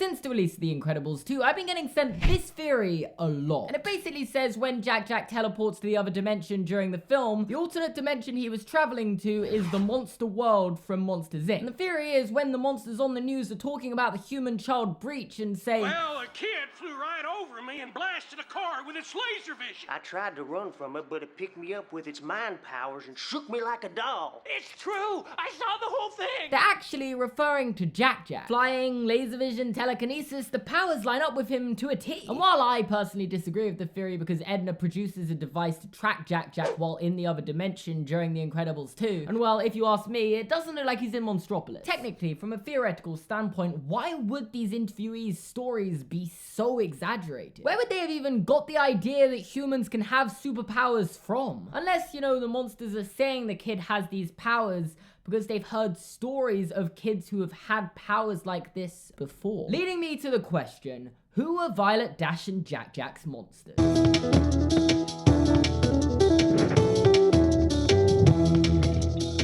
since the release of The Incredibles 2, I've been getting sent this theory a lot. And it basically says when Jack teleports to the other dimension during the film, the alternate dimension he was traveling to is the monster world from Monsters, Inc. And the theory is when the monsters on the news are talking about the human-child breach and say, well, a kid flew right over me and blasted a car with its laser vision. I tried to run from it, but it picked me up with its mind powers and shook me like a doll. It's true! I saw the whole thing! they're actually referring to Jack. Flying, laser vision, telekinesis, the powers line up with him to a T. And while I personally disagree with the theory because Edna produces a device to track Jack while in the other dimension during The Incredibles 2, and well, if you ask me, it doesn't look like he's in Monstropolis. Technically, from a theoretical standpoint, why would these interviewees' stories be so exaggerated? Where would they have even got the idea that humans can have superpowers from? Unless, you know, the monsters are saying the kid has these powers because they've heard stories of kids who have had powers like this before. Leading me to the question, who are Violet, Dash, and Jack's monsters?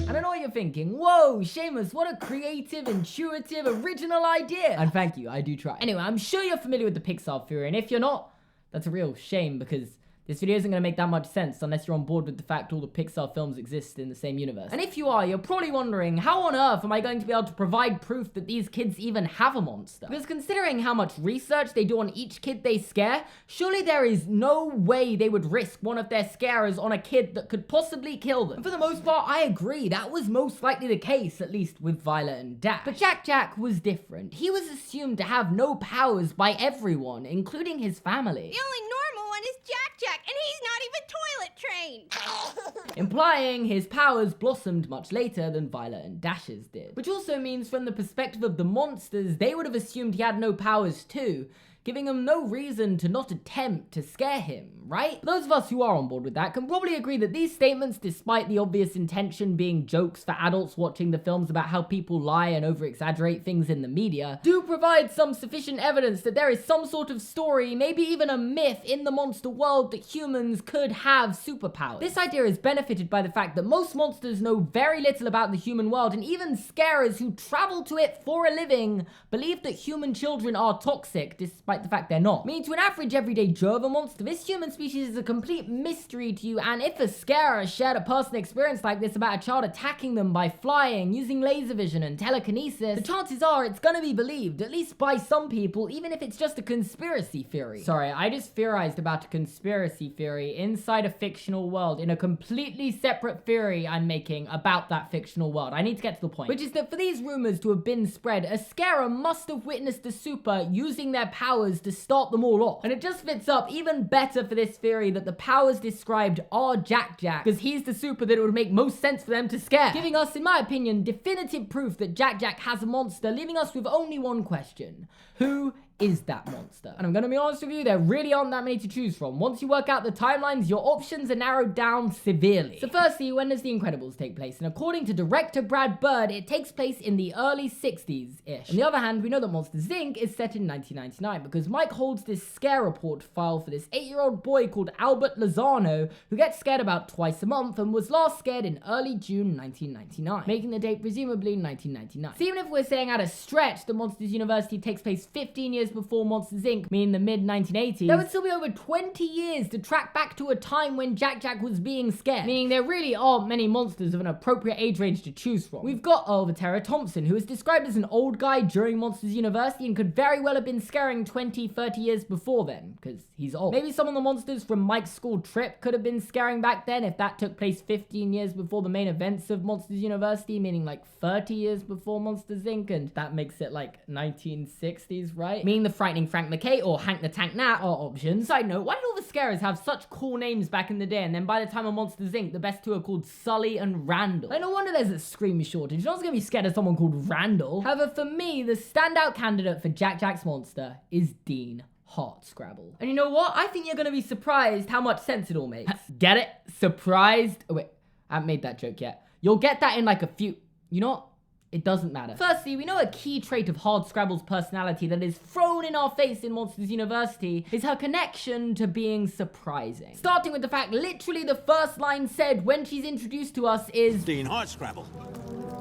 And I know you're thinking, whoa, Seamus, what a creative, intuitive, original idea. And thank you, I do try. Anyway, I'm sure you're familiar with the Pixar theory, and if you're not, that's a real shame because this video isn't going to make that much sense unless you're on board with the fact all the Pixar films exist in the same universe. And if you are, you're probably wondering, how on earth am I going to be able to provide proof that these kids even have a monster? Because considering how much research they do on each kid they scare, surely there is no way they would risk one of their scarers on a kid that could possibly kill them. And for the most part, I agree, that was most likely the case, at least with Violet and Dash. But Jack was different. He was assumed to have no powers by everyone, including his family. The only normal one is Jack, and he's not even toilet trained. Implying his powers blossomed much later than Violet and Dash's did. Which also means from the perspective of the monsters, they would have assumed he had no powers too, giving them no reason to not attempt to scare him, right? Those of us who are on board with that can probably agree that these statements, despite the obvious intention being jokes for adults watching the films about how people lie and over-exaggerate things in the media, do provide some sufficient evidence that there is some sort of story, maybe even a myth in the monster world that humans could have superpowers. This idea is benefited by the fact that most monsters know very little about the human world, and even scarers who travel to it for a living believe that human children are toxic, despite the fact they're not. Meaning to an average everyday Joe of a monster, this human species is a complete mystery to you, and if a scarer shared a personal experience like this about a child attacking them by flying, using laser vision and telekinesis, the chances are it's gonna be believed, at least by some people, even if it's just a conspiracy theory. Sorry, I just theorized about a conspiracy theory inside a fictional world in a completely separate theory I'm making about that fictional world. I need to get to the point, which is that for these rumors to have been spread, a scarer must have witnessed the super using their powers to start them all off. And it just fits up even better for this theory that the powers described are Jack, because he's the super that it would make most sense for them to scare, giving us, in my opinion, definitive proof that Jack has a monster, leaving us with only one question. Who is that monster? And I'm gonna be honest with you, there really aren't that many to choose from. Once you work out the timelines, your options are narrowed down severely. So firstly, when does The Incredibles take place? And according to director Brad Bird, it takes place in the early 60s-ish. On the other hand, we know that Monsters, Inc. is set in 1999 because Mike holds this scare report file for this 8-year-old boy called Albert Lozano, who gets scared about twice a month and was last scared in early June 1999, making the date presumably 1999. So even if we're saying at a stretch that Monsters University takes place 15 years before Monsters, Inc., meaning the mid-1980s, there would still be over 20 years to track back to a time when Jack was being scared, meaning there really aren't many monsters of an appropriate age range to choose from. We've got Oliver Terra Thompson, who is described as an old guy during Monsters University and could very well have been scaring 20, 30 years before then, because he's old. Maybe some of the monsters from Mike's school trip could have been scaring back then if that took place 15 years before the main events of Monsters University, meaning like 30 years before Monsters, Inc., and that makes it like 1960s, right? Meaning the frightening Frank McKay or Hank the Tank Nat are options. Side note, why did all the scarers have such cool names back in the day, and then by the time of Monsters, Inc., the best two are called Sully and Randall? Like, no wonder there's a scream shortage. No one's gonna be scared of someone called Randall. However, for me, the standout candidate for Jack's monster is Dean Hardscrabble. And you know what? I think you're gonna be surprised how much sense it all makes. Get it? Surprised? Oh wait, I haven't made that joke yet. You'll get that in like a few... You know what? It doesn't matter. Firstly, we know a key trait of Hardscrabble's personality that is thrown in our face in Monsters University is her connection to being surprising. Starting with the fact literally the first line said when she's introduced to us is, Dean Hardscrabble.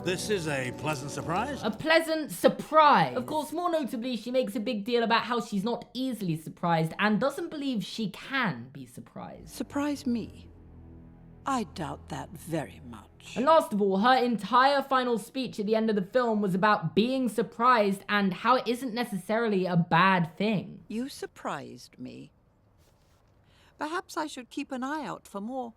This is a pleasant surprise. A pleasant surprise. Of course, more notably, she makes a big deal about how she's not easily surprised and doesn't believe she can be surprised. Surprise me? I doubt that very much. And last of all, her entire final speech at the end of the film was about being surprised and how it isn't necessarily a bad thing. You surprised me. Perhaps I should keep an eye out for more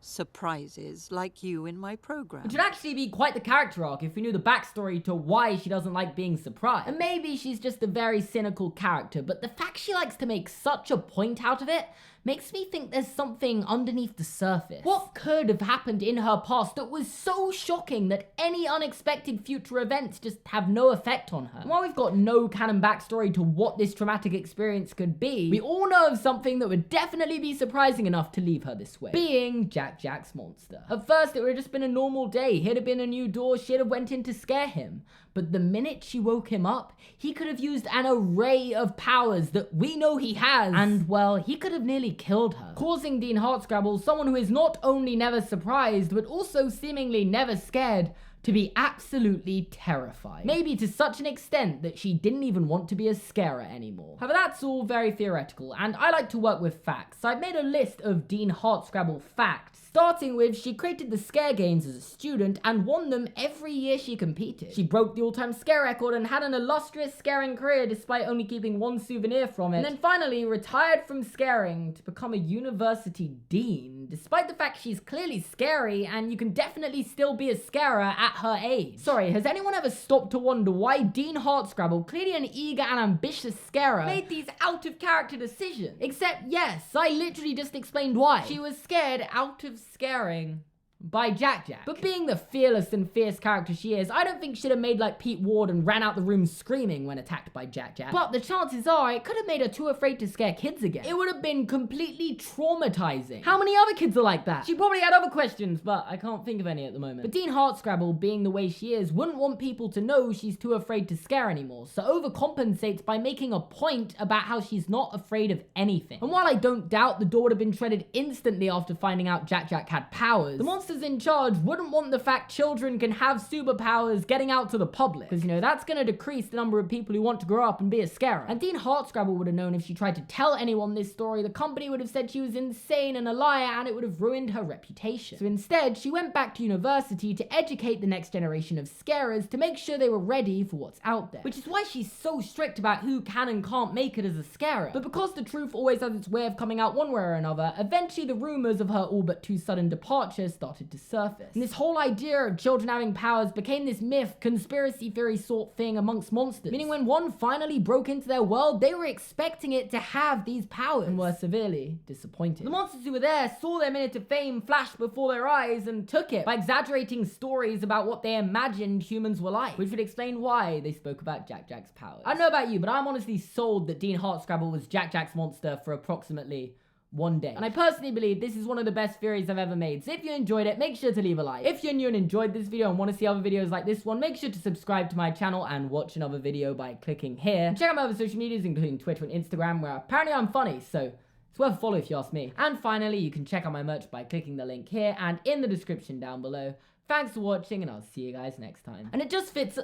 surprises like you in my program. Which would actually be quite the character arc if we knew the backstory to why she doesn't like being surprised. And maybe she's just a very cynical character, but the fact she likes to make such a point out of it makes me think there's something underneath the surface. What could have happened in her past that was so shocking that any unexpected future events just have no effect on her? And while we've got no canon backstory to what this traumatic experience could be, we all know of something that would definitely be surprising enough to leave her this way. Being Jack's monster. At first it would have just been a normal day, he'd have been a new door, she'd have went in to scare him. But the minute she woke him up, he could have used an array of powers that we know he has, and well, he could have nearly killed her, causing Dean Hardscrabble, someone who is not only never surprised, but also seemingly never scared, to be absolutely terrified. Maybe to such an extent that she didn't even want to be a scarer anymore. However, that's all very theoretical, and I like to work with facts. So I've made a list of Dean Hardscrabble facts, starting with she created the scare games as a student and won them every year she competed. She broke the all-time scare record and had an illustrious scaring career despite only keeping one souvenir from it. And then finally retired from scaring to become a university dean, despite the fact she's clearly scary and you can definitely still be a scarer at her age. Sorry, has anyone ever stopped to wonder why Dean Hardscrabble, clearly an eager and ambitious scarer, made these out-of-character decisions? Except, yes, I literally just explained why. She was scared out of scaring by Jack. But being the fearless and fierce character she is, I don't think she'd have made like Pete Ward and ran out the room screaming when attacked by Jack. But the chances are it could have made her too afraid to scare kids again. It would have been completely traumatizing. How many other kids are like that? She probably had other questions, but I can't think of any at the moment. But Dean Hardscrabble, being the way she is, wouldn't want people to know she's too afraid to scare anymore, so overcompensates by making a point about how she's not afraid of anything. And while I don't doubt the door would have been shredded instantly after finding out Jack had powers, the monsters in charge wouldn't want the fact children can have superpowers getting out to the public, because you know that's going to decrease the number of people who want to grow up and be a scarer. And Dean Hardscrabble would have known if she tried to tell anyone this story, the company would have said she was insane and a liar, and it would have ruined her reputation. So instead, she went back to university to educate the next generation of scarers to make sure they were ready for what's out there, which is why she's so strict about who can and can't make it as a scarer. But because the truth always has its way of coming out one way or another, eventually the rumors of her all but too sudden departure started to surface. And this whole idea of children having powers became this myth, conspiracy theory sort thing amongst monsters, meaning when one finally broke into their world, they were expecting it to have these powers and were severely disappointed. The monsters who were there saw their minute of fame flash before their eyes and took it by exaggerating stories about what they imagined humans were like, which would explain why they spoke about Jack's powers. I don't know about you, but I'm honestly sold that Dean Hardscrabble was Jack's monster for approximately one day. And I personally believe this is one of the best theories I've ever made. So if you enjoyed it, make sure to leave a like. If you're new and enjoyed this video and want to see other videos like this one, make sure to subscribe to my channel and watch another video by clicking here. And check out my other social medias, including Twitter and Instagram, where apparently I'm funny, so it's worth a follow if you ask me. And finally, you can check out my merch by clicking the link here and in the description down below. Thanks for watching, and I'll see you guys next time. And it just fits.